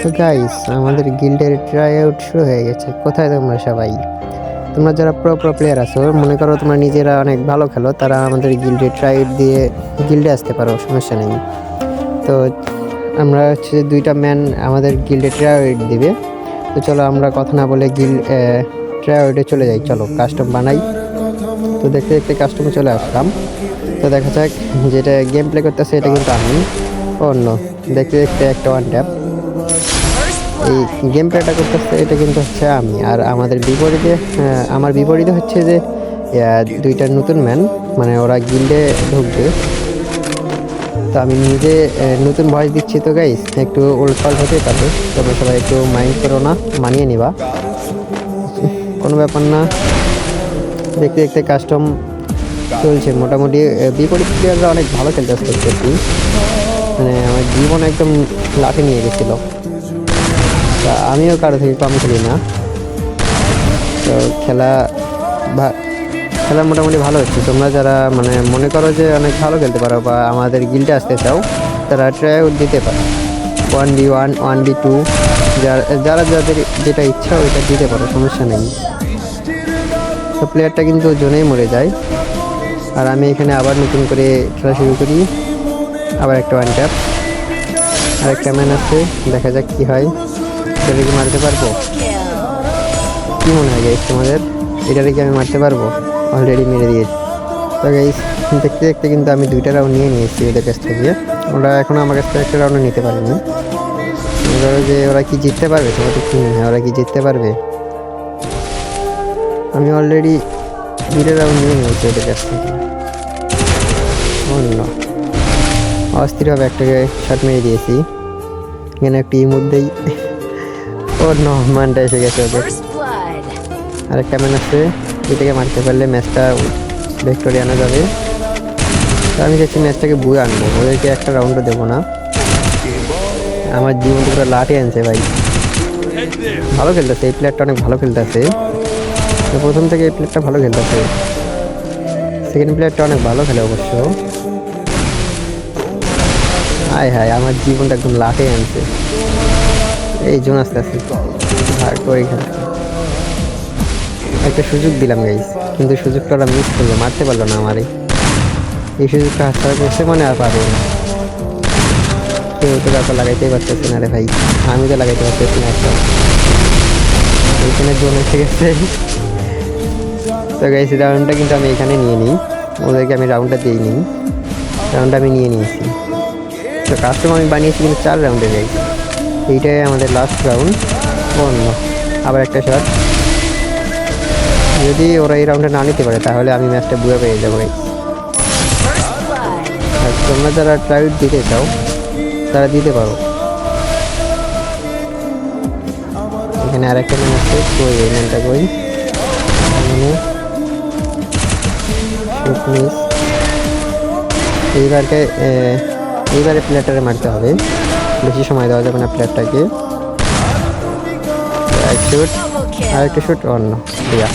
তো গাইস, আমাদের গিল্ডের ট্রাই আউট শুরু হয়ে গেছে। কোথায় তোমরা সবাই? তোমরা যারা প্রো প্লেয়ার আছো, মনে করো তোমরা নিজেরা অনেক ভালো খেলো, তারা আমাদের গিল্ডে ট্রাই আউট দিয়ে গিল্ডে আসতে পারো, সমস্যা নেই। তো আমরা হচ্ছে দুইটা ম্যান আমাদের গিল্ডে ট্রাই আউট দিবে। তো চলো আমরা কথা না বলে ট্রাই আউটে চলে যাই। চলো কাস্টম বানাই। তো দেখতে দেখতে কাস্টমে চলে আসলাম। তো দেখা যাক যেটা গেম প্লে করতেছে এটা কিন্তু আমি অন্য। দেখতে দেখতে একটা ওয়ান ট্যাপ এই গেম প্লেটা করতেছে, এটা কিন্তু হচ্ছে আমি। আর আমাদের বিপরীতে আমার বিপরীতে হচ্ছে যে দুইটা নতুন ম্যান, মানে ওরা গিল্ডে ঢুকবে। তো আমি নিজে নতুন ভয়েস দিচ্ছি, তো গাইস একটু উল্টপাল্ট হতেই পারে, তোমরা সবাই একটু মাইন্ড করো না, মানিয়ে নিবা, কোনো ব্যাপার না। দেখতে দেখতে কাস্টম চলছে মোটামুটি। বিপরীত প্লেয়াররা অনেক ভালো খেলতেছে দেখতেছি, মানে আমার জীবন একদম লাঠি নিয়ে গেছিলো। তা আমিও কারো থেকে কম খেলি না। তো খেলা মোটামুটি ভালো হচ্ছে। তোমরা যারা মানে মনে করো যে অনেক ভালো খেলতে পারো বা আমাদের গিল্ডে আসতে চাও, তারা ট্রাই আউট দিতে পারো। 1v1 1v2 যারা যাদের যেটা ইচ্ছা ওইটা দিতে পারো, সমস্যা নেই। তো প্লেয়ারটা কিন্তু জোনেই মরে যায়। আর আমি এখানে আবার নতুন করে খেলা শুরু করি। আবার একটা ওয়ান ট্যাপ, আর একটা ম্যান আছে, দেখা যাক কি হয়। এটারে কি মারতে পারবো? কি মনে হয় গাইস তোমাদের, এটারে কি আমি মারতে পারবো? অলরেডি মেরে দিয়েছি। তো গাইস দেখতে দেখতে কিন্তু আমি দুইটা রাউন্ড নিয়ে নিয়েছি ওদের কাছ থেকে। ওরা এখনও আমার কাছ থেকে একটা রাউন্ডও নিতে পারেনি। ধরো যে ওরা কি জিততে পারবে, তোমাদের কি মনে হয় ওরা কি জিততে পারবে? আমি অলরেডি দুইটা রাউন্ড নিয়ে নিয়েছি ওদের কাছ থেকে। অন্য অস্থিরভাবে একটাকে শট মেরে দিয়েছি। এখানে একটি মধ্যেই অন্য মানটা এসে গেছে ওদের। আরেকটা ম্যান আছে, যেটাকে মারতে পারলে ম্যাচটা ভিক্টোরিয়া আনা যাবে। তো আমি দেখছি ম্যাচটাকে বুয়ে আনবো, ওদেরকে একটা রাউন্ডও দেবো না। আমার জীবনটা পুরো লাঠি আনছে ভাই, ভালো খেলতেছে এই প্লেয়ারটা, অনেক ভালো খেলতেছে। তো প্রথম থেকে এই প্লেয়ারটা ভালো খেলতেছে, সেকেন্ড প্লেয়ারটা অনেক ভালো খেলে অবশ্য। হায় হায়, আমার জীবনটা একদম লাঠি আনছে। এই জোন আস্তে আস্তে একটা সুযোগ দিলাম গাইস, কিন্তু সুযোগটা ওরা মিস করলো, মারতে পারলো না আমারে। এই সুযোগটা হাতছাড়া করছে, মানে আর পাবে না। কেউ তো ব্যাপার লাগাইতেই পারতেছে না রে ভাই, আমি তো লাগাইতে পারতেছি না একটা। এইখানে জোন এসে গেছে। তো গাইস রাউন্ডটা কিন্তু আমি এখানে নিয়ে নিই, ওদেরকে আমি রাউন্ডটা দিয়ে নিই। রাউন্ডটা আমি নিয়ে নিয়েছি। তো কাস্টম আমি বানিয়েছি কিন্তু 4 রাউন্ডে গাইস, এইটাই আমাদের লাস্ট রাউন্ড। অন্য আবার একটা শট, যদি ওরা এই রাউন্ডে না নিতে পারে তাহলে আমি ম্যাচটা বুয়ে পেয়ে যাবো। আর তোমরা যারা ট্রাই দিতে চাও তারা দিতে পারো। এখানে আরেকটা ম্যান আছে, কই এই ম্যানটা কই? এইবারে প্লেয়ারটারে মারতে হবে, বেশি সময় দেওয়া যাবে না প্লেয়ারটাকে। এক শুট, আরেকটা শুট, অন্য দিয়া।